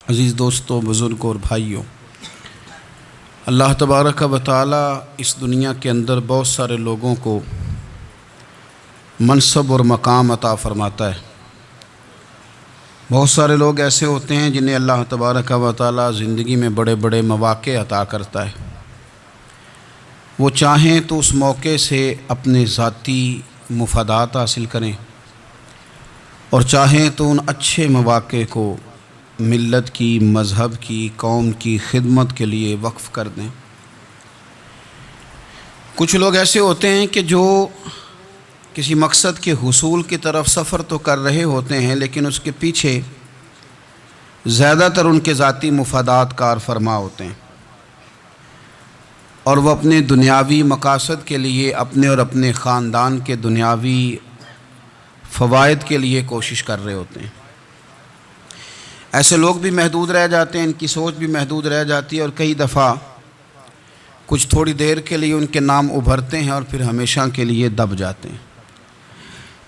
عزیز دوستوں، بزرگوں اور بھائیوں، اللہ تبارک و تعالی اس دنیا کے اندر بہت سارے لوگوں کو منصب اور مقام عطا فرماتا ہے۔ بہت سارے لوگ ایسے ہوتے ہیں جنہیں اللہ تبارک و تعالی زندگی میں بڑے بڑے مواقع عطا کرتا ہے۔ وہ چاہیں تو اس موقع سے اپنے ذاتی مفادات حاصل کریں اور چاہیں تو ان اچھے مواقع کو ملت کی، مذہب کی، قوم کی خدمت کے لیے وقف کر دیں۔ کچھ لوگ ایسے ہوتے ہیں کہ جو کسی مقصد کے حصول کی طرف سفر تو کر رہے ہوتے ہیں، لیکن اس کے پیچھے زیادہ تر ان کے ذاتی مفادات کار فرما ہوتے ہیں، اور وہ اپنے دنیاوی مقاصد کے لیے، اپنے اور اپنے خاندان کے دنیاوی فوائد کے لیے کوشش کر رہے ہوتے ہیں۔ ایسے لوگ بھی محدود رہ جاتے ہیں، ان کی سوچ بھی محدود رہ جاتی ہے، اور کئی دفعہ کچھ تھوڑی دیر کے لیے ان کے نام ابھرتے ہیں اور پھر ہمیشہ کے لیے دب جاتے ہیں۔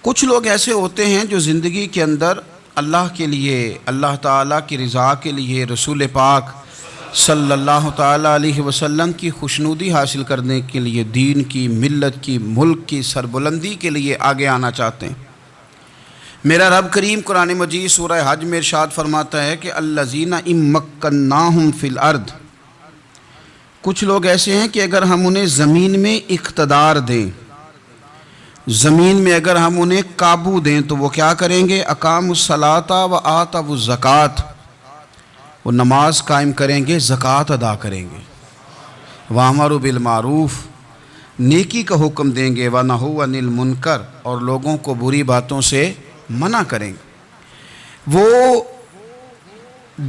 کچھ لوگ ایسے ہوتے ہیں جو زندگی کے اندر اللہ کے لیے، اللہ تعالیٰ کی رضا کے لیے، رسول پاک صلی اللہ تعالیٰ علیہ وسلم کی خوشنودی حاصل کرنے کے لیے، دین کی، ملت کی، ملک کی سربلندی کے لیے آگے آنا چاہتے ہیں۔ میرا رب کریم قرآن مجید سورہ حج میں ارشاد فرماتا ہے کہ الذین ان مکناہم فی الارض، کچھ لوگ ایسے ہیں کہ اگر ہم انہیں زمین میں اقتدار دیں، زمین میں اگر ہم انہیں قابو دیں تو وہ کیا کریں گے؟ اقاموا الصلاۃ و آتوا الزکوٰۃ، وہ نماز قائم کریں گے، زکوٰۃ ادا کریں گے، وامروا بالمعروف، نیکی کا حکم دیں گے، ونہوا عن المنکر، اور لوگوں کو بری باتوں سے منع کریں گے۔ وہ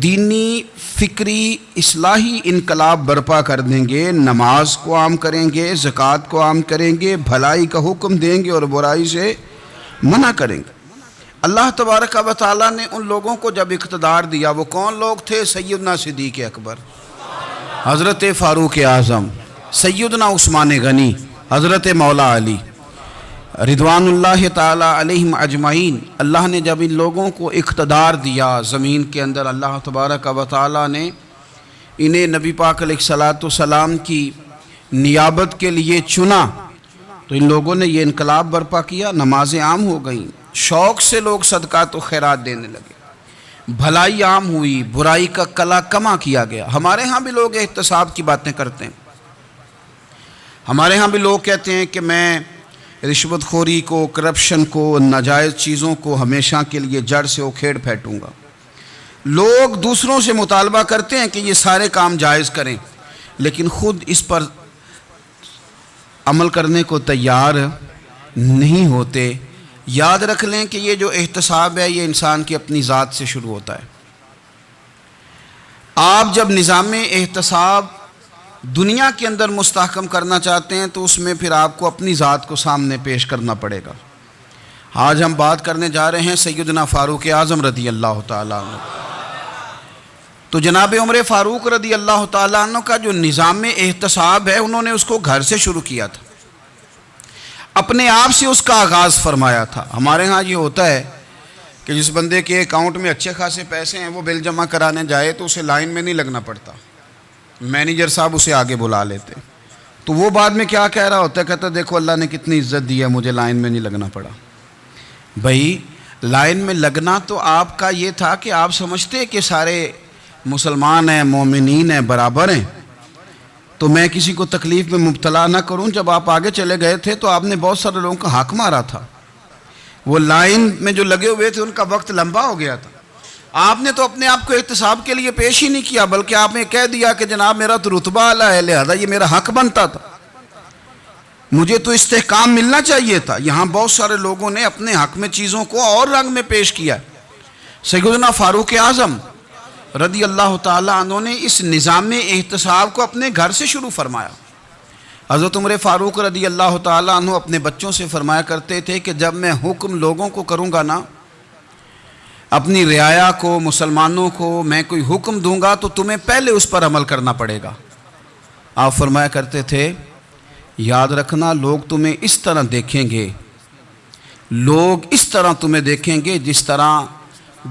دینی، فکری، اصلاحی انقلاب برپا کر دیں گے، نماز کو عام کریں گے، زکوٰۃ کو عام کریں گے، بھلائی کا حکم دیں گے اور برائی سے منع کریں گے۔ اللہ تبارک و تعالیٰ نے ان لوگوں کو جب اقتدار دیا، وہ کون لوگ تھے؟ سیدنا صدیق اکبر، حضرت فاروق اعظم، سیدنا عثمان غنی، حضرت مولا علی رضوان اللہ تعالی علیہم اجمعین۔ اللہ نے جب ان لوگوں کو اقتدار دیا زمین کے اندر، اللہ تبارک و تعالی نے انہیں نبی پاک علیہ الصلاۃ والسلام کی نیابت کے لیے چنا، تو ان لوگوں نے یہ انقلاب برپا کیا، نمازیں عام ہو گئیں، شوق سے لوگ صدقات و خیرات دینے لگے، بھلائی عام ہوئی، برائی کا کلا کما کیا گیا۔ ہمارے ہاں بھی لوگ احتساب کی باتیں کرتے ہیں، ہمارے ہاں بھی لوگ کہتے ہیں کہ میں رشوت خوری کو، کرپشن کو، ناجائز چیزوں کو ہمیشہ کے لیے جڑ سے اکھیڑ پھینٹوں گا۔ لوگ دوسروں سے مطالبہ کرتے ہیں کہ یہ سارے کام جائز کریں، لیکن خود اس پر عمل کرنے کو تیار نہیں ہوتے۔ یاد رکھ لیں کہ یہ جو احتساب ہے، یہ انسان کی اپنی ذات سے شروع ہوتا ہے۔ آپ جب نظام احتساب دنیا کے اندر مستحکم کرنا چاہتے ہیں تو اس میں پھر آپ کو اپنی ذات کو سامنے پیش کرنا پڑے گا۔ آج ہم بات کرنے جا رہے ہیں سیدنا فاروق اعظم رضی اللہ تعالیٰ عنہ۔ تو جناب عمر فاروق رضی اللہ تعالیٰ عنہ کا جو نظام احتساب ہے، انہوں نے اس کو گھر سے شروع کیا تھا، اپنے آپ سے اس کا آغاز فرمایا تھا۔ ہمارے ہاں یہ ہوتا ہے کہ جس بندے کے اکاؤنٹ میں اچھے خاصے پیسے ہیں، وہ بل جمع کرانے جائے تو اسے لائن میں نہیں لگنا پڑتا، مینیجر صاحب اسے آگے بلا لیتے، تو وہ بعد میں کیا کہہ رہا ہوتا ہے؟ کہتا دیکھو اللہ نے کتنی عزت دی ہے، مجھے لائن میں نہیں لگنا پڑا۔ بھائی لائن میں لگنا تو آپ کا یہ تھا کہ آپ سمجھتے کہ سارے مسلمان ہیں، مومنین ہیں، برابر ہیں، تو میں کسی کو تکلیف میں مبتلا نہ کروں۔ جب آپ آگے چلے گئے تھے تو آپ نے بہت سارے لوگوں کا حق مارا تھا، وہ لائن میں جو لگے ہوئے تھے ان کا وقت لمبا ہو گیا تھا۔ آپ نے تو اپنے آپ کو احتساب کے لیے پیش ہی نہیں کیا، بلکہ آپ نے کہہ دیا کہ جناب میرا تو رتبہ اعلیٰ ہے، لہذا یہ میرا حق بنتا تھا، مجھے تو استحکام ملنا چاہیے تھا۔ یہاں بہت سارے لوگوں نے اپنے حق میں چیزوں کو اور رنگ میں پیش کیا۔ سیدنا فاروق اعظم رضی اللہ تعالیٰ عنہ نے اس نظام احتساب کو اپنے گھر سے شروع فرمایا۔ حضرت عمر فاروق رضی اللہ تعالیٰ عنہ اپنے بچوں سے فرمایا کرتے تھے کہ جب میں حکم لوگوں کو کروں گا نا، اپنی رعایا کو، مسلمانوں کو میں کوئی حکم دوں گا تو تمہیں پہلے اس پر عمل کرنا پڑے گا۔ آپ فرمایا کرتے تھے یاد رکھنا، لوگ تمہیں اس طرح دیکھیں گے، لوگ اس طرح تمہیں دیکھیں گے جس طرح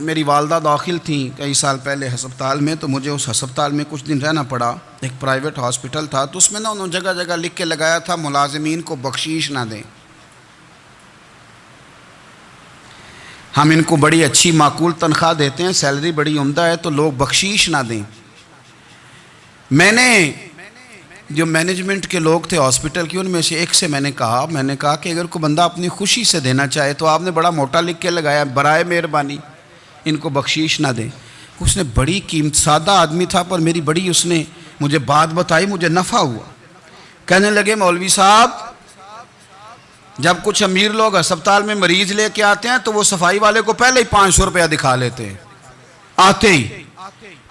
میری والدہ داخل تھیں کئی سال پہلے ہسپتال میں، تو مجھے اس ہسپتال میں کچھ دن رہنا پڑا، ایک پرائیویٹ ہاسپٹل تھا، تو اس میں انہوں نے جگہ جگہ لکھ کے لگایا تھا ملازمین کو بخشیش نہ دیں، ہم ان کو بڑی اچھی معقول تنخواہ دیتے ہیں، سیلری بڑی عمدہ ہے، تو لوگ بخشیش نہ دیں۔ میں نے جو مینجمنٹ کے لوگ تھے ہاسپٹل کی، ان میں سے ایک سے میں نے کہا کہ اگر کوئی بندہ اپنی خوشی سے دینا چاہے تو آپ نے بڑا موٹا لکھ کے لگایا برائے مہربانی ان کو بخشیش نہ دیں۔ اس نے بڑی قیمت، سادہ آدمی تھا پر میری بڑی اس نے مجھے بات بتائی، مجھے نفع ہوا۔ کہنے لگے مولوی صاحب، جب کچھ امیر لوگ ہسپتال میں مریض لے کے آتے ہیں تو وہ صفائی والے کو پہلے ہی 500 روپیہ دکھا لیتے ہیں آتے ہی،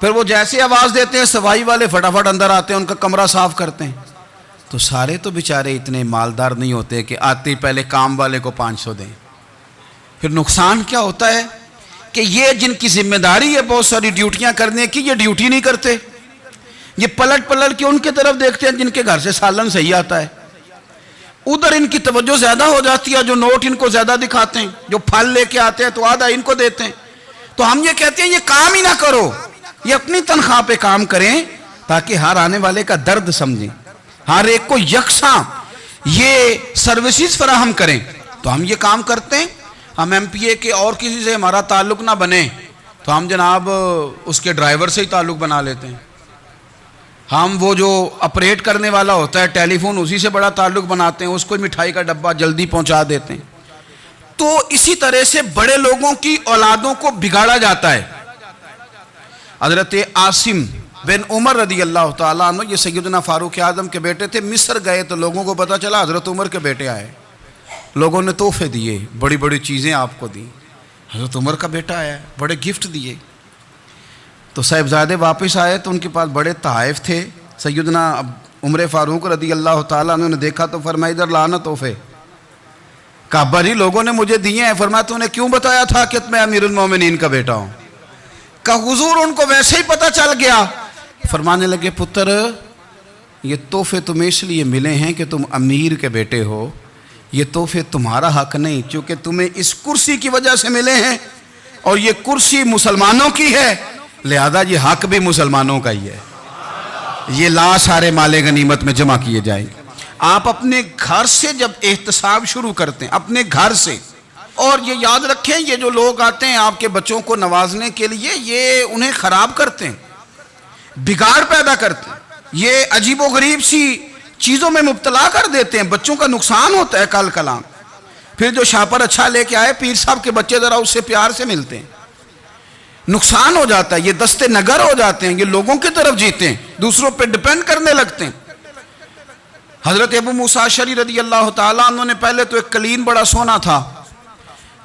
پھر وہ جیسے آواز دیتے ہیں صفائی والے فٹافٹ اندر آتے ہیں، ان کا کمرہ صاف کرتے ہیں۔ تو سارے تو بیچارے اتنے مالدار نہیں ہوتے کہ آتے ہی پہلے کام والے کو 500 دیں۔ پھر نقصان کیا ہوتا ہے کہ یہ جن کی ذمہ داری ہے بہت ساری ڈیوٹیاں کرنے کی، یہ ڈیوٹی نہیں کرتے، یہ پلٹ کے ان کی طرف دیکھتے ہیں جن کے گھر سے سالن صحیح آتا ہے، ادھر ان کی توجہ زیادہ ہو جاتی ہے، جو نوٹ ان کو زیادہ دکھاتے ہیں، جو پھل لے کے آتے ہیں تو آدھا ان کو دیتے ہیں۔ تو ہم یہ کہتے ہیں یہ کام ہی نہ کرو، یہ اپنی تنخواہ پہ کام کریں تاکہ ہر آنے والے کا درد سمجھیں، ہر ایک کو یکساں یہ سروسز فراہم کریں۔ تو ہم یہ کام کرتے ہیں، ہم ایم پی اے کے اور کسی سے ہمارا تعلق نہ بنے تو ہم جناب اس کے ڈرائیور سے ہی تعلق بنا لیتے ہیں، ہم وہ جو آپریٹ کرنے والا ہوتا ہے ٹیلی فون اسی سے بڑا تعلق بناتے ہیں، اس کو مٹھائی کا ڈبہ جلدی پہنچا دیتے ہیں۔ تو اسی طرح سے بڑے لوگوں کی اولادوں کو بگاڑا جاتا ہے۔ حضرت عاصم بن عمر رضی اللہ تعالیٰ عنہ، یہ سیدنا فاروق اعظم کے بیٹے تھے، مصر گئے تو لوگوں کو پتہ چلا حضرت عمر کے بیٹے آئے، لوگوں نے تحفے دیے، بڑی بڑی چیزیں آپ کو دی، حضرت عمر کا بیٹا آیا ہے، بڑے گفٹ دیے۔ تو صاحبزادے واپس آئے تو ان کے پاس بڑے تحائف تھے، سیدنا عمر فاروق رضی اللہ تعالیٰ عنہ نے دیکھا تو فرمایا ادھر لانا تحفے۔ کہا ابا جی لوگوں نے مجھے دیے ہیں۔ فرمایا تو نے کیوں بتایا تھا کہ میں امیر المومنین کا بیٹا ہوں؟ کہا حضور ان کو ویسے ہی پتہ چل گیا۔ فرمانے لگے پتر یہ تحفے تمہیں اس لیے ملے ہیں کہ تم امیر کے بیٹے ہو، یہ تحفے تمہارا حق نہیں، چونکہ تمہیں اس کرسی کی وجہ سے ملے ہیں اور یہ کرسی مسلمانوں کی ہے، لہذا یہ حق بھی مسلمانوں کا ہی ہے، یہ لا سارے مال غنیمت میں جمع کیے جائیں گے۔ آپ اپنے گھر سے جب احتساب شروع کرتے ہیں، اپنے گھر سے، اور یہ یاد رکھیں یہ جو لوگ آتے ہیں آپ کے بچوں کو نوازنے کے لیے، یہ انہیں خراب کرتے ہیں، بگاڑ پیدا کرتے ہیں، یہ عجیب و غریب سی چیزوں میں مبتلا کر دیتے ہیں، بچوں کا نقصان ہوتا ہے کل کلام۔ پھر جو شاپر اچھا لے کے آئے پیر صاحب کے بچے ذرا اس سے پیار سے ملتے ہیں، نقصان ہو جاتا ہے، یہ دستے نگر ہو جاتے ہیں، یہ لوگوں کی طرف جیتے ہیں، دوسروں پہ ڈیپینڈ کرنے لگتے ہیں۔ حضرت ابو موسیٰ اشعری رضی اللہ تعالیٰ عنہ نے پہلے تو ایک قلین بڑا سونا تھا،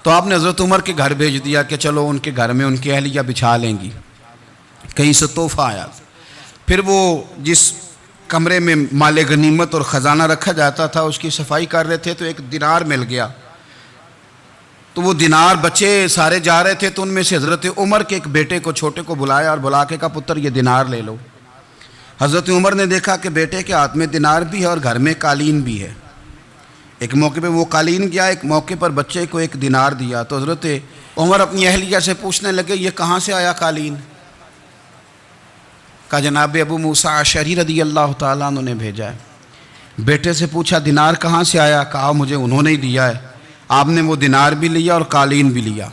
تو آپ نے حضرت عمر کے گھر بھیج دیا کہ چلو ان کے گھر میں ان کی اہلیہ بچھا لیں گی، کہیں سے تحفہ آیا۔ پھر وہ جس کمرے میں مال غنیمت اور خزانہ رکھا جاتا تھا اس کی صفائی کر رہے تھے تو ایک دینار مل گیا، تو وہ دینار بچے سارے جا رہے تھے، تو ان میں سے حضرت عمر کے ایک بیٹے کو چھوٹے کو بلایا اور بلا کے کہا پتر یہ دینار لے لو۔ حضرت عمر نے دیکھا کہ بیٹے کے ہاتھ میں دینار بھی ہے اور گھر میں قالین بھی ہے، ایک موقع پہ وہ قالین گیا، ایک موقع پر بچے کو ایک دینار دیا، تو حضرت عمر اپنی اہلیہ سے پوچھنے لگے یہ کہاں سے آیا قالین؟ کہا جناب ابو موسیٰ اشعری رضی اللہ تعالیٰ عنہ نے بھیجا ہے۔ بیٹے سے پوچھا دینار کہاں سے آیا؟ کہا مجھے انہوں نے ہی دیا ہے۔ آپ نے وہ دینار بھی لیا اور قالین بھی لیا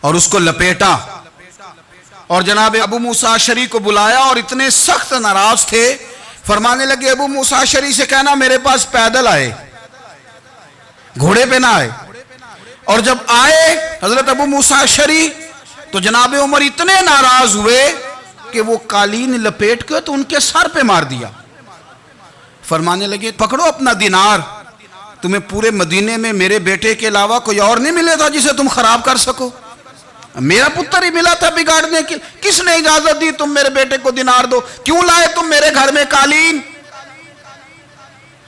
اور اس کو لپیٹا، اور جناب ابو موسیٰ اشعری کو بلایا اور اتنے سخت ناراض تھے، فرمانے لگے ابو موسیٰ اشعری سے کہنا میرے پاس پیدل آئے، گھوڑے پہ نہ آئے۔ اور جب آئے حضرت ابو موسیٰ اشعری تو جناب عمر اتنے ناراض ہوئے کہ وہ قالین لپیٹ کے تو ان کے سر پہ مار دیا۔ فرمانے لگے پکڑو اپنا دینار، تمہیں پورے مدینے میں میرے بیٹے کے علاوہ کوئی اور نہیں ملے تھا جسے تم خراب کر سکو، میرا پتر ہی ملا تھا بگاڑنے کی، کس نے اجازت دی تم میرے بیٹے کو دینار دو؟ کیوں لائے تم میرے گھر میں قالین؟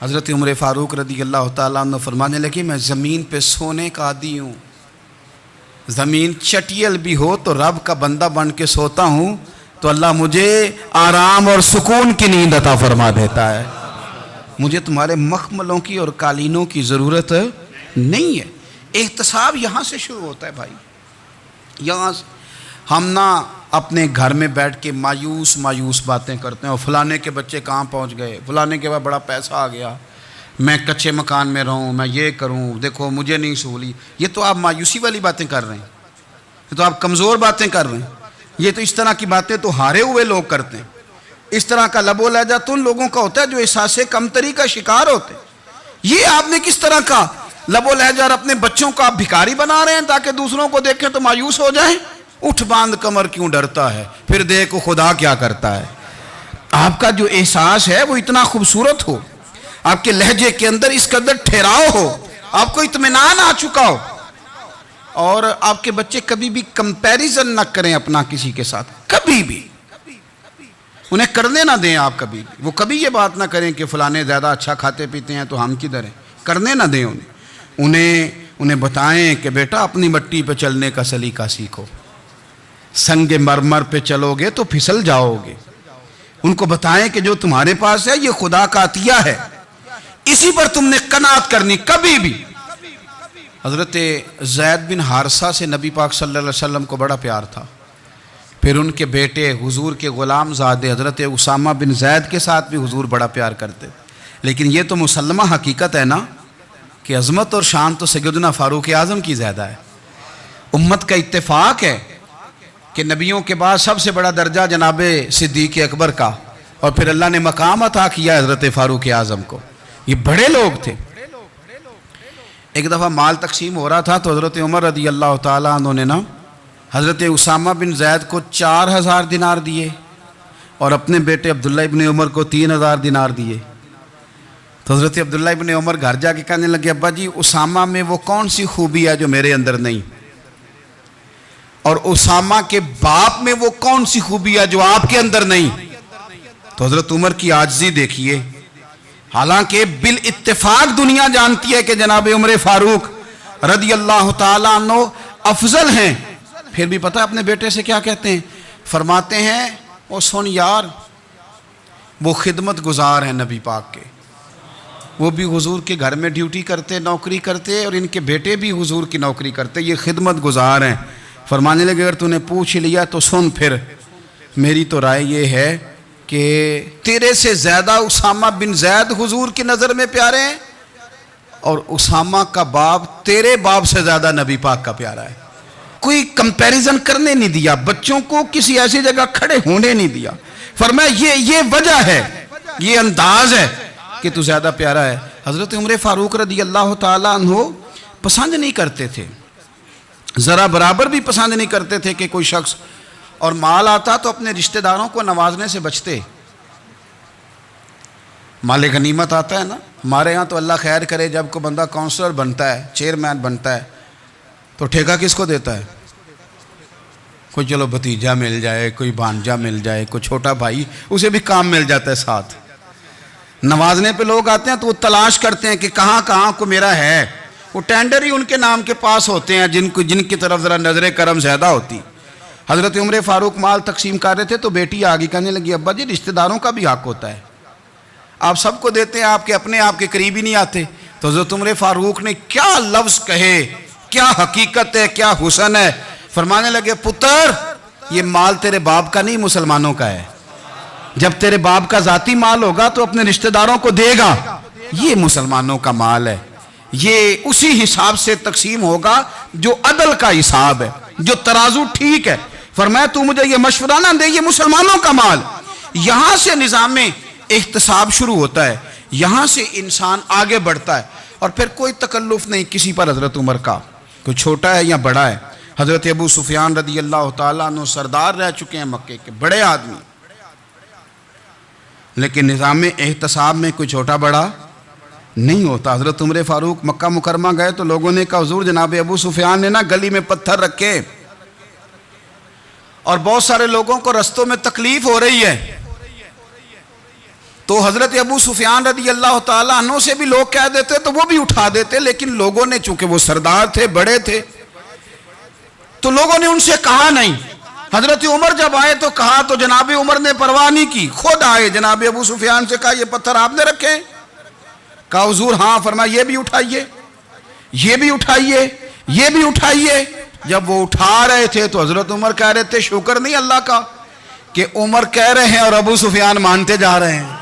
حضرت عمر فاروق رضی اللہ تعالیٰ عنہ فرمانے لگے میں زمین پہ سونے کا عادی ہوں، زمین چٹیل بھی ہو تو رب کا بندہ بن کے سوتا ہوں تو اللہ مجھے آرام اور سکون کی نیند عطا فرما دیتا ہے، مجھے تمہارے مخملوں کی اور قالینوں کی ضرورت نہیں ہے۔ احتساب یہاں سے شروع ہوتا ہے بھائی، یہاں ہم نہ اپنے گھر میں بیٹھ کے مایوس باتیں کرتے ہیں، اور فلانے کے بچے کہاں پہنچ گئے، فلانے کے بعد بڑا پیسہ آ گیا، میں کچے مکان میں رہوں، میں یہ کروں، دیکھو مجھے نہیں سہولی۔ یہ تو آپ مایوسی والی باتیں کر رہے ہیں، یہ تو آپ کمزور باتیں کر رہے ہیں۔ یہ تو اس طرح کی باتیں تو ہارے ہوئے لوگ کرتے ہیں۔ اس طرح کا لب و لہجہ تو ان لوگوں کا ہوتا ہے جو احساس کمتری کا شکار ہوتے ہیں۔ یہ آپ نے کس طرح کا لب و لہجہ، اور اپنے بچوں کو آپ بھکاری بنا رہے ہیں تاکہ دوسروں کو دیکھیں تو مایوس ہو جائیں۔ اٹھ باندھ کمر کیوں ڈرتا ہے، پھر دیکھو خدا کیا کرتا ہے۔ آپ کا جو احساس ہے وہ اتنا خوبصورت ہو، آپ کے لہجے کے اندر اس قدر ٹھہراؤ ہو، آپ کو اطمینان آ چکا ہو، اور آپ کے بچے کبھی بھی کمپیریزن نہ کریں اپنا کسی کے ساتھ، کبھی بھی انہیں کرنے نہ دیں۔ آپ کبھی بھی وہ کبھی یہ بات نہ کریں کہ فلانے زیادہ اچھا کھاتے پیتے ہیں تو ہم کدھر ہیں، کرنے نہ دیں انہیں بتائیں کہ بیٹا اپنی مٹی پہ چلنے کا سلیقہ سیکھو، سنگ مرمر پہ چلو گے تو پھسل جاؤ گے۔ ان کو بتائیں کہ جو تمہارے پاس ہے یہ خدا کا عطیہ ہے، اسی پر تم نے قناعت کرنی کبھی بھی۔ حضرت زید بن حارثہ سے نبی پاک صلی اللہ علیہ وسلم کو بڑا پیار تھا، پھر ان کے بیٹے حضور کے غلام زادے حضرت اسامہ بن زید کے ساتھ بھی حضور بڑا پیار کرتے، لیکن یہ تو مسلمہ حقیقت ہے نا کہ عظمت اور شان تو سیدنا فاروق اعظم کی زیادہ ہے۔ امت کا اتفاق ہے کہ نبیوں کے بعد سب سے بڑا درجہ جناب صدیق اکبر کا، اور پھر اللہ نے مقام عطا کیا حضرت فاروق اعظم کو۔ یہ بڑے لوگ تھے۔ ایک دفعہ مال تقسیم ہو رہا تھا تو حضرت عمر رضی اللہ تعالیٰ عنہ نے حضرت اسامہ بن زید کو 4000 دینار دیے، اور اپنے بیٹے عبداللہ ابن عمر کو 3000 دینار دیے۔ تو حضرت عبداللہ ابن عمر گھر جا کے کہنے لگے، ابا جی اسامہ میں وہ کون سی خوبی ہے جو میرے اندر نہیں، اور اسامہ کے باپ میں وہ کون سی خوبی ہے جو آپ کے اندر نہیں۔ تو حضرت عمر کی عاجزی دیکھیے، حالانکہ بالاتفاق دنیا جانتی ہے کہ جناب عمر فاروق رضی اللہ تعالیٰ عنہ افضل ہیں، پھر بھی پتہ اپنے بیٹے سے کیا کہتے ہیں، فرماتے ہیں او سن یار، وہ خدمت گزار ہیں نبی پاک کے، وہ بھی حضور کے گھر میں ڈیوٹی کرتے، نوکری کرتے، اور ان کے بیٹے بھی حضور کی نوکری کرتے، یہ خدمت گزار ہیں۔ فرمانے لگے اگر تو نے پوچھ لیا تو سن، پھر میری تو رائے یہ ہے کہ تیرے سے زیادہ اسامہ بن زید حضور کی نظر میں پیارے ہیں، اور اسامہ کا باپ تیرے باپ سے زیادہ نبی پاک کا پیارا ہے۔ کوئی کمپیریزن کرنے نہیں دیا، بچوں کو کسی ایسی جگہ کھڑے ہونے نہیں دیا۔ فرمایا یہ وجہ ہے، یہ انداز ہے کہ تو زیادہ پیارا ہے۔ حضرت عمر فاروق رضی اللہ تعالیٰ عنہ پسند نہیں کرتے تھے، ذرا برابر بھی پسند نہیں کرتے تھے کہ کوئی شخص اور مال آتا تو اپنے رشتہ داروں کو نوازنے سے بچتے۔ مال غنیمت آتا ہے نا، ہمارے ہاں تو اللہ خیر کرے جب کوئی بندہ کونسلر بنتا ہے، چیئرمین بنتا ہے، تو ٹھیکہ کس کو دیتا ہے؟ کوئی چلو بھتیجا مل جائے، کوئی بھانجا مل جائے، کوئی چھوٹا بھائی، اسے بھی کام مل جاتا ہے ساتھ۔ نوازنے پہ لوگ آتے ہیں تو وہ تلاش کرتے ہیں کہ کہاں کہاں کو میرا ہے، وہ ٹینڈر ہی ان کے نام کے پاس ہوتے ہیں جن کی طرف ذرا نظر کرم زیادہ ہوتی۔ حضرت عمر فاروق مال تقسیم کر رہے تھے تو بیٹی آگے کہنے لگی، ابا جی رشتہ داروں کا بھی حق ہوتا ہے، آپ سب کو دیتے ہیں، آپ کے اپنے آپ کے قریب ہی نہیں آتے۔ تو حضرت عمر فاروق نے کیا لفظ کہے، کیا حقیقت ہے، کیا حسن ہے۔ فرمانے لگے پتر یہ مال تیرے باپ کا نہیں مسلمانوں کا ہے، جب تیرے باپ کا ذاتی مال ہوگا تو اپنے رشتہ داروں کو دے گا، یہ مسلمانوں کا مال ہے، یہ اسی حساب سے تقسیم ہوگا جو عدل کا حساب ہے، جو ترازو ٹھیک ہے۔ فرمایا تو مجھے یہ مشورہ نہ دے، یہ مسلمانوں کا مال۔ یہاں سے نظام احتساب شروع ہوتا ہے، یہاں سے انسان آگے بڑھتا ہے، اور پھر کوئی تکلف نہیں کسی پر حضرت عمر کا، کوئی چھوٹا ہے یا بڑا ہے۔ حضرت ابو سفیان رضی اللہ تعالیٰ عنہ سردار رہ چکے ہیں مکے کے، بڑے آدمی، لیکن نظام احتساب میں کوئی چھوٹا بڑا نہیں ہوتا۔ حضرت عمر فاروق مکہ مکرمہ گئے تو لوگوں نے کہا حضور جناب ابو سفیان نے نا گلی میں پتھر رکھے، اور بہت سارے لوگوں کو رستوں میں تکلیف ہو رہی ہے۔ تو حضرت ابو سفیان رضی اللہ تعالیٰ عنہ سے بھی لوگ کہہ دیتے تو وہ بھی اٹھا دیتے، لیکن لوگوں نے چونکہ وہ سردار تھے، بڑے تھے، تو لوگوں نے ان سے کہا نہیں۔ حضرت عمر جب آئے تو کہا تو جناب عمر نے پرواہ نہیں کی، خود آئے جناب ابو سفیان سے کہا یہ پتھر آپ نے رکھے؟ کہا حضور ہاں۔ فرمایا یہ بھی اٹھائیے، یہ بھی اٹھائیے، یہ بھی اٹھائیے۔ جب وہ اٹھا رہے تھے تو حضرت عمر کہہ رہے تھے شکر نہیں اللہ کا کہ عمر کہہ رہے ہیں اور ابو سفیان مانتے جا رہے ہیں.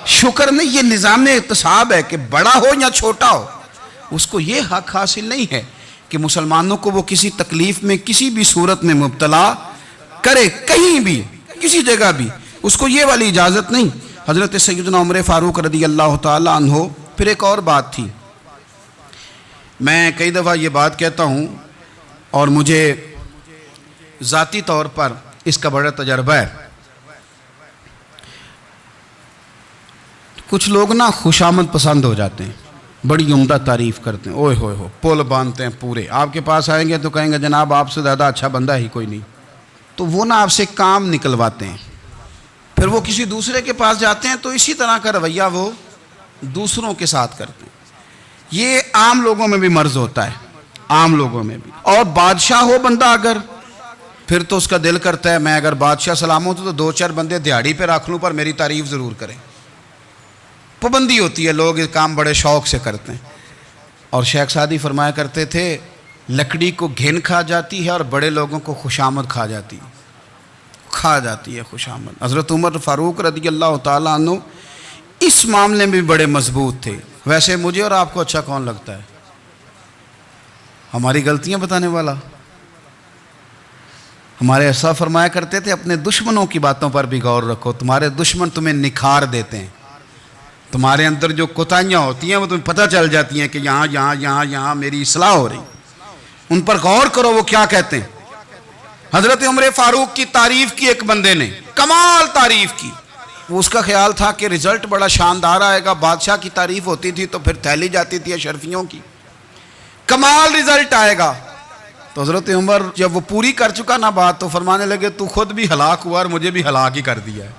شکر نہیں. یہ نظام احتساب ہے کہ بڑا ہو یا چھوٹا ہو اس کو یہ حق حاصل نہیں ہے کہ مسلمانوں کو وہ کسی تکلیف میں کسی بھی صورت میں مبتلا کرے, کہیں بھی کسی جگہ بھی, اس کو یہ والی اجازت نہیں. حضرت سیدنا عمر فاروق رضی اللہ تعالی عنہ. پھر ایک اور بات تھی, میں کئی دفعہ یہ بات کہتا ہوں اور مجھے ذاتی طور پر اس کا بڑا تجربہ ہے. کچھ لوگ نا خوشامد پسند ہو جاتے ہیں, بڑی عمدہ تعریف کرتے ہیں, اوئے ہوئے ہو پول باندھتے ہیں پورے. آپ کے پاس آئیں گے تو کہیں گے جناب آپ سے زیادہ اچھا بندہ ہی کوئی نہیں. تو وہ نا آپ سے کام نکلواتے ہیں, پھر وہ کسی دوسرے کے پاس جاتے ہیں تو اسی طرح کا رویہ وہ دوسروں کے ساتھ کرتے ہیں. یہ عام لوگوں میں بھی مرض ہوتا ہے, عام لوگوں میں بھی. اور بادشاہ ہو بندہ اگر, پھر تو اس کا دل کرتا ہے میں اگر بادشاہ سلام ہوں تو دو چار بندے دیہڑی پہ رکھ لوں پر میری تعریف ضرور کریں. پابندی ہوتی ہے, لوگ یہ کام بڑے شوق سے کرتے ہیں. اور شیخ سعدی فرمایا کرتے تھے لکڑی کو گھن کھا جاتی ہے اور بڑے لوگوں کو خوشامد کھا جاتی ہے خوشامد. حضرت عمر فاروق رضی اللہ تعالیٰ عنہ اس معاملے میں بھی بڑے مضبوط تھے. ویسے مجھے اور آپ کو اچھا کون لگتا ہے؟ ہماری غلطیاں بتانے والا. ہمارے ایسا فرمایا کرتے تھے اپنے دشمنوں کی باتوں پر بھی غور رکھو, تمہارے دشمن تمہیں نکھار دیتے ہیں. تمہارے اندر جو کوتاہیاں ہوتی ہیں وہ تمہیں پتہ چل جاتی ہیں کہ یہاں میری اصلاح ہو رہی. ان پر غور کرو وہ کیا کہتے ہیں. حضرت عمر فاروق کی تعریف کی ایک بندے نے, کمال تعریف کی. وہ اس کا خیال تھا کہ رزلٹ بڑا شاندار آئے گا. بادشاہ کی تعریف ہوتی تھی تو پھر تھیلی جاتی تھی اشرفیوں کی, کمال رزلٹ آئے گا. تو حضرت عمر جب وہ پوری کر چکا نا بات تو فرمانے لگے تو خود بھی ہلاک ہوا اور مجھے بھی ہلاک ہی کر دیا ہے.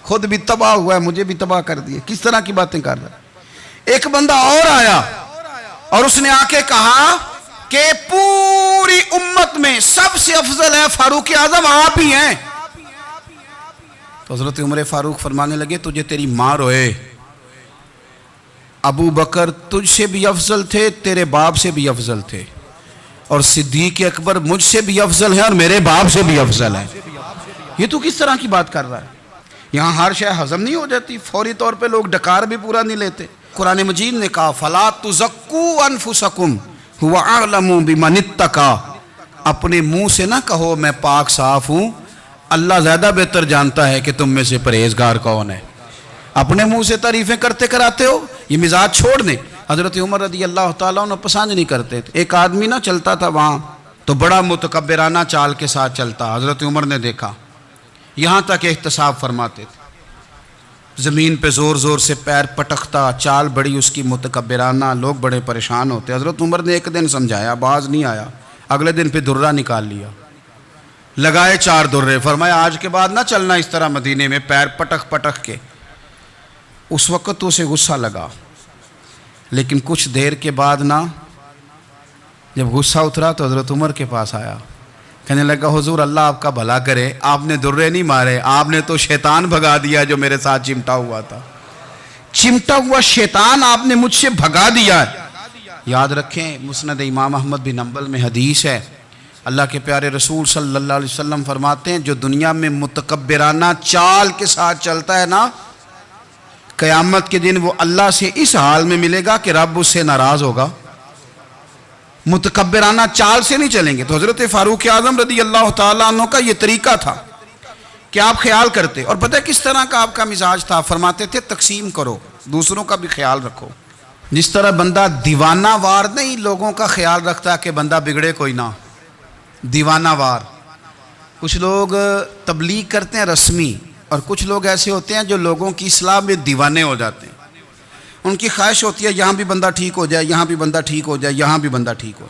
خود بھی تباہ ہوا ہے, مجھے بھی تباہ کر دیا. کس طرح کی باتیں کر رہا ہے. ایک بندہ اور آیا اور اس نے آ کے کہا کہ پوری امت میں سب سے افضل ہے فاروق اعظم آپ ہی ہیں. تو حضرت عمر فاروق فرمانے لگے تجھے تیری ماں روئے, ابو بکر تجھ سے بھی افضل تھے, تیرے باپ سے بھی افضل تھے, اور صدیق اکبر مجھ سے بھی افضل ہیں اور میرے باپ سے بھی افضل ہیں. یہ تو کس طرح کی بات کر رہا ہے. یہاں ہر شے ہضم نہیں ہو جاتی, فوری طور پہ لوگ ڈکار بھی پورا نہیں لیتے. قرآن مجید نے کہا فَلَا تُزَكُّوا أَنفُسَكُمْ هُوَ أَعْلَمُ بِمَنِ اتَّقَىٰ. اپنے منہ سے نہ کہو میں پاک صاف ہوں, اللہ زیادہ بہتر جانتا ہے کہ تم میں سے پرہیزگار کون ہے. اپنے منہ سے تعریفیں کرتے کراتے ہو, یہ مزاج چھوڑ دیں. حضرت عمر رضی اللہ تعالیٰ عنہ پسند نہیں کرتے تھے. ایک آدمی نہ چلتا تھا وہاں تو بڑا متکبرانہ چال کے ساتھ چلتا. حضرت عمر نے دیکھا, یہاں تک احتساب فرماتے تھے, زمین پہ زور زور سے پیر پٹکتا, چال بڑی اس کی متکبرانہ, لوگ بڑے پریشان ہوتے. حضرت عمر نے ایک دن سمجھایا, باز نہیں آیا. اگلے دن پہ درہ نکال لیا, لگائے 4 درے, فرمایا آج کے بعد نہ چلنا اس طرح مدینے میں پیر پٹک پٹک کے. اس وقت تو اسے غصہ لگا, لیکن کچھ دیر کے بعد نا جب غصہ اترا تو حضرت عمر کے پاس آیا, کہنے لگا حضور اللہ آپ کا بھلا کرے, آپ نے درے نہیں مارے, آپ نے تو شیطان بھگا دیا جو میرے ساتھ چمٹا ہوا تھا. چمٹا ہوا شیطان آپ نے مجھ سے بھگا دیا. یاد رکھیں مسند امام احمد بن حنبل میں حدیث ہے, اللہ کے پیارے رسول صلی اللہ علیہ وسلم فرماتے ہیں جو دنیا میں متکبرانہ چال کے ساتھ چلتا ہے نا, قیامت کے دن وہ اللہ سے اس حال میں ملے گا کہ رب اس سے ناراض ہوگا. متکبرانہ چال سے نہیں چلیں گے. تو حضرت فاروق اعظم رضی اللہ تعالیٰ عنہ کا یہ طریقہ تھا کہ آپ خیال کرتے. اور پتہ کس طرح کا آپ کا مزاج تھا, فرماتے تھے تقسیم کرو, دوسروں کا بھی خیال رکھو. جس طرح بندہ دیوانہ وار نہیں لوگوں کا خیال رکھتا کہ بندہ بگڑے کوئی نہ, دیوانہ وار. کچھ لوگ تبلیغ کرتے ہیں رسمی, اور کچھ لوگ ایسے ہوتے ہیں جو لوگوں کی اصلاح میں دیوانے ہو جاتے ہیں. ان کی خواہش ہوتی ہے یہاں بھی بندہ ٹھیک ہو جائے, یہاں بھی بندہ ٹھیک ہو جائے, یہاں بھی بندہ ٹھیک ہو.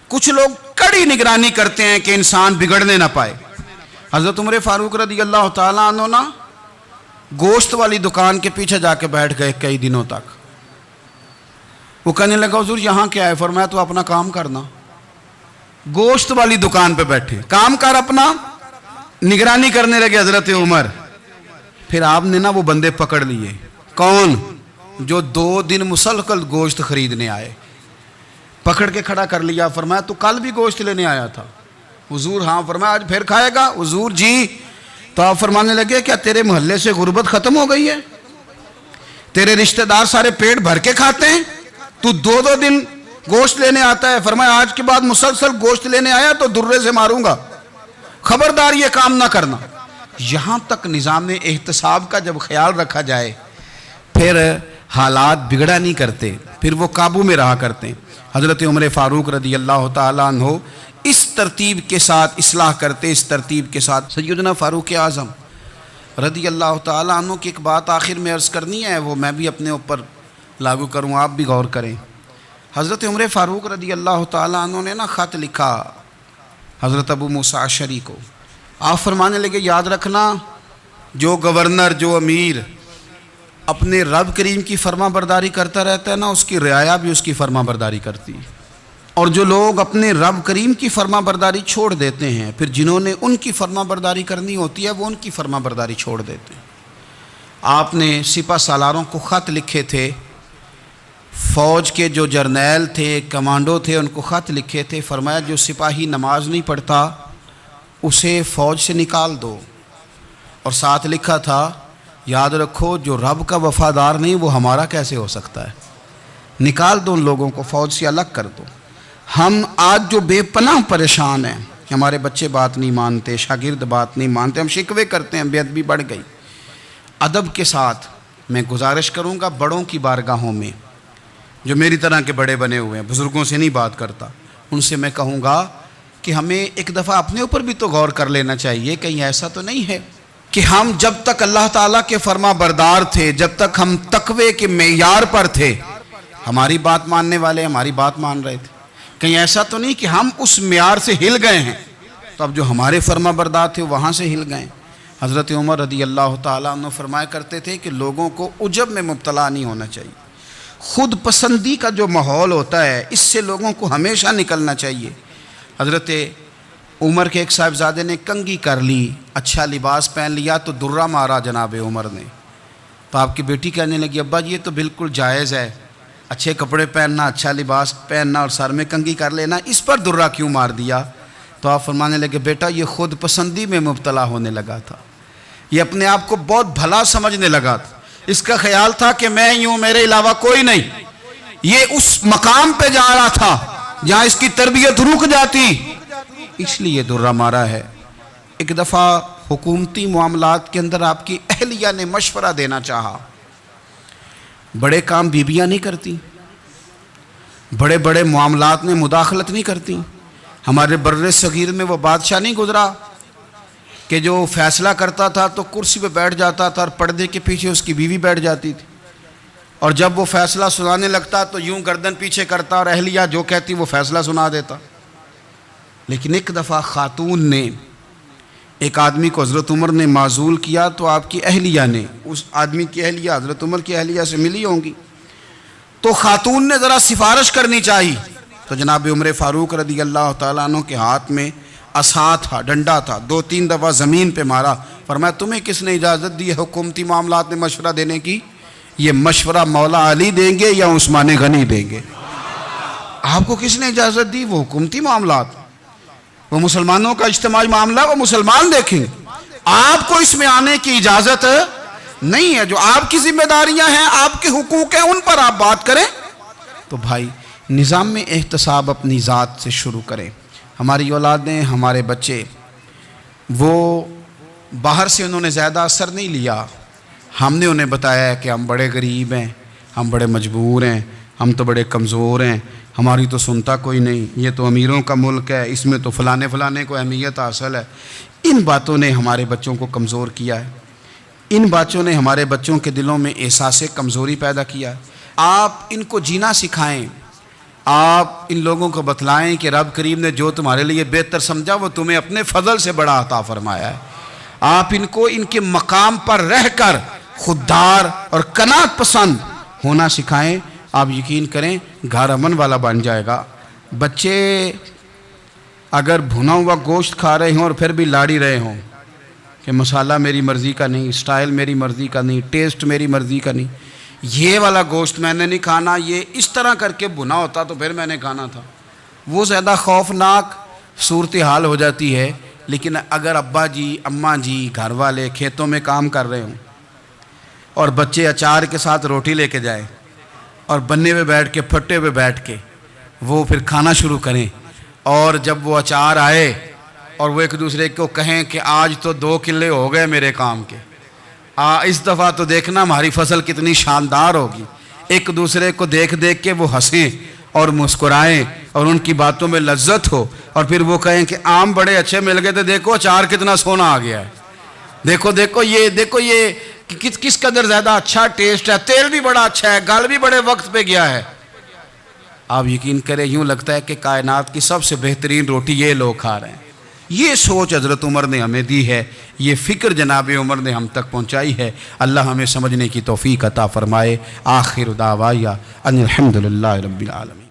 کچھ لوگ کڑی نگرانی کرتے ہیں کہ انسان بگڑنے نہ پائے. حضرت عمر فاروق رضی اللہ تعالیٰ عنہ نا گوشت والی دکان کے پیچھے جا کے بیٹھ گئے کئی دنوں تک. وہ کہنے لگا حضور یہاں کیا ہے؟ فرمایا تو اپنا کام کرنا. گوشت والی دکان پہ بیٹھے, کام کر اپنا, نگرانی کرنے لگے حضرت عمر. پھر آپ نے نا وہ بندے پکڑ لیے. کون؟ جو 2 دن مسلسل گوشت خریدنے آئے. پکڑ کے کھڑا کر لیا، فرمایا تو کل بھی گوشت لینے آیا تھا؟ حضور ہاں۔ فرمایا آج پھر کھائے گا؟ حضور جی۔ تو آپ فرمانے لگے کیا تیرے محلے سے غربت ختم ہو گئی ہے؟ تیرے رشتہ دار سارے پیٹ بھر کے کھاتے ہیں، تو دو دو دن گوشت لینے آتا ہے؟ فرمایا آج کے بعد مسلسل گوشت لینے آیا تو درے سے ماروں گا، خبردار یہ کام نہ کرنا۔ یہاں تک نظام احتساب کا جب خیال رکھا جائے پھر حالات بگڑا نہیں کرتے، پھر وہ قابو میں رہا کرتے ہیں۔ حضرت عمر فاروق رضی اللہ تعالیٰ عنہ اس ترتیب کے ساتھ اصلاح کرتے، اس ترتیب کے ساتھ۔ سیدنا فاروق اعظم رضی اللہ تعالیٰ عنہ کی ایک بات آخر میں عرض کرنی ہے، وہ میں بھی اپنے اوپر لاگو کروں، آپ بھی غور کریں۔ حضرت عمر فاروق رضی اللہ تعالیٰ عنہ نے خط لکھا حضرت ابو موسیٰ اشعری کو۔ آپ فرمانے لگے یاد رکھنا، جو گورنر، جو امیر اپنے رب کریم کی فرما برداری کرتا رہتا ہے نا، اس کی رعایا بھی اس کی فرما برداری کرتی ہے۔ اور جو لوگ اپنے رب کریم کی فرما برداری چھوڑ دیتے ہیں، پھر جنہوں نے ان کی فرما برداری کرنی ہوتی ہے وہ ان کی فرما برداری چھوڑ دیتے ہیں۔ آپ نے سپہ سالاروں کو خط لکھے تھے، فوج کے جو جرنیل تھے، کمانڈو تھے، ان کو خط لکھے تھے، فرمایا جو سپاہی نماز نہیں پڑھتا اسے فوج سے نکال دو، اور ساتھ لکھا تھا یاد رکھو جو رب کا وفادار نہیں وہ ہمارا کیسے ہو سکتا ہے، نکال دو ان لوگوں کو، فوج سے الگ کر دو۔ ہم آج جو بے پناہ پریشان ہیں، ہمارے بچے بات نہیں مانتے، شاگرد بات نہیں مانتے، ہم شکوے کرتے ہیں، بے ادبی بڑھ گئی۔ ادب کے ساتھ میں گزارش کروں گا بڑوں کی بارگاہوں میں، جو میری طرح کے بڑے بنے ہوئے ہیں، بزرگوں سے نہیں بات کرتا، ان سے میں کہوں گا کہ ہمیں ایک دفعہ اپنے اوپر بھی تو غور کر لینا چاہیے، کہیں ایسا تو نہیں ہے کہ ہم جب تک اللہ تعالیٰ کے فرما بردار تھے، جب تک ہم تقوی کے معیار پر تھے، ہماری بات ماننے والے ہماری بات مان رہے تھے، کہیں ایسا تو نہیں کہ ہم اس معیار سے ہل گئے ہیں تو اب جو ہمارے فرما بردار تھے وہاں سے ہل گئے۔ حضرت عمر رضی اللہ تعالیٰ عنہ فرمایا کرتے تھے کہ لوگوں کو عجب میں مبتلا نہیں ہونا چاہیے، خود پسندی کا جو ماحول ہوتا ہے اس سے لوگوں کو ہمیشہ نکلنا چاہیے۔ حضرت عمر کے ایک صاحبزادے نے کنگھی کر لی، اچھا لباس پہن لیا تو درہ مارا جناب عمر نے، تو آپ کی بیٹی کہنے لگی ابا یہ تو بالکل جائز ہے، اچھے کپڑے پہننا، اچھا لباس پہننا اور سر میں کنگھی کر لینا، اس پر درہ کیوں مار دیا؟ تو آپ فرمانے لگے بیٹا یہ خود پسندی میں مبتلا ہونے لگا تھا، یہ اپنے آپ کو بہت بھلا سمجھنے لگا تھا، اس کا خیال تھا کہ میں ہی ہوں، میرے علاوہ کوئی نہیں، یہ اس مقام پہ جا رہا تھا جہاں اس کی تربیت رک جاتی، اس لیے درہ مارا ہے۔ ایک دفعہ حکومتی معاملات کے اندر آپ کی اہلیہ نے مشورہ دینا چاہا، بڑے کام بیویاں نہیں کرتی، بڑے بڑے معاملات میں مداخلت نہیں کرتی۔ ہمارے بر صغیر میں وہ بادشاہ نہیں گزرا کہ جو فیصلہ کرتا تھا تو کرسی پہ بیٹھ جاتا تھا اور پردے کے پیچھے اس کی بیوی بیٹھ جاتی تھی، اور جب وہ فیصلہ سنانے لگتا تو یوں گردن پیچھے کرتا اور اہلیہ جو کہتی وہ فیصلہ سنا دیتا۔ لیکن ایک دفعہ خاتون نے ایک آدمی کو حضرت عمر نے معزول کیا تو آپ کی اہلیہ نے، اس آدمی کی اہلیہ حضرت عمر کی اہلیہ سے ملی ہوں گی، تو خاتون نے ذرا سفارش کرنی چاہی، تو جناب عمر فاروق رضی اللہ تعالیٰ عنہ کے ہاتھ میں عصا تھا، ڈنڈا تھا، 2-3 دفعہ زمین پہ مارا، فرمایا تمہیں کس نے اجازت دی ہے حکومتی معاملات میں مشورہ دینے کی؟ یہ مشورہ مولا علی دیں گے یا عثمان غنی دیں گے؟ آپ کو کس نے اجازت دی؟ وہ حکومتی معاملات، وہ مسلمانوں کا اجتماعی معاملہ، وہ مسلمان دیکھیں گے، آپ کو اس میں آنے کی اجازت نہیں ہے۔ جو آپ کی ذمہ داریاں ہیں، آپ کے حقوق ہیں، ان پر آپ بات کریں۔ تو بھائی نظام میں احتساب اپنی ذات سے شروع کریں۔ ہماری اولادیں، ہمارے بچے، وہ باہر سے انہوں نے زیادہ اثر نہیں لیا، ہم نے انہیں بتایا ہے کہ ہم بڑے غریب ہیں، ہم بڑے مجبور ہیں، ہم تو بڑے کمزور ہیں، ہماری تو سنتا کوئی نہیں، یہ تو امیروں کا ملک ہے، اس میں تو فلانے فلانے کو اہمیت حاصل ہے۔ ان باتوں نے ہمارے بچوں کو کمزور کیا ہے، ان باتوں نے ہمارے بچوں کے دلوں میں احساس کمزوری پیدا کیا ہے۔ آپ ان کو جینا سکھائیں، آپ ان لوگوں کو بتلائیں کہ رب کریم نے جو تمہارے لیے بہتر سمجھا وہ تمہیں اپنے فضل سے بڑا عطا فرمایا ہے۔ آپ ان کو ان کے مقام پر رہ کر خوددار اور قناعت پسند ہونا سکھائیں، آپ یقین کریں گھر امن والا بن جائے گا۔ بچے اگر بھنا ہوا گوشت کھا رہے ہوں اور پھر بھی لاڑی رہے ہوں کہ مسالہ میری مرضی کا نہیں، سٹائل میری مرضی کا نہیں، ٹیسٹ میری مرضی کا نہیں، یہ والا گوشت میں نے نہیں کھانا، یہ اس طرح کر کے بنا ہوتا تو پھر میں نے کھانا تھا۔ وہ زیادہ خوفناک صورتحال ہو جاتی ہے۔ لیکن اگر ابا جی اماں جی گھر والے کھیتوں میں کام کر رہے ہوں اور بچے اچار کے ساتھ روٹی لے کے جائیں اور بننے پہ بیٹھ کے پھٹے پہ بیٹھ کے وہ پھر کھانا شروع کریں، اور جب وہ اچار آئے اور وہ ایک دوسرے کو کہیں کہ آج تو 2 کلے ہو گئے میرے کام کے، اس دفعہ تو دیکھنا ہماری فصل کتنی شاندار ہوگی، ایک دوسرے کو دیکھ دیکھ کے وہ ہنسیں اور مسکرائیں اور ان کی باتوں میں لذت ہو، اور پھر وہ کہیں کہ آم بڑے اچھے مل گئے تھے، دیکھو اچار کتنا سونا آ گیا ہے، دیکھو یہ کس قدر زیادہ اچھا ٹیسٹ ہے، تیل بھی بڑا اچھا ہے، گل بھی بڑے وقت پہ گیا ہے۔ آپ یقین کریں یوں لگتا ہے کہ کائنات کی سب سے بہترین روٹی یہ لوگ کھا رہے ہیں۔ یہ سوچ حضرت عمر نے ہمیں دی ہے، یہ فکر جناب عمر نے ہم تک پہنچائی ہے۔ اللہ ہمیں سمجھنے کی توفیق عطا فرمائے۔ آخر دعوایا ان الحمدللہ رب العالمین۔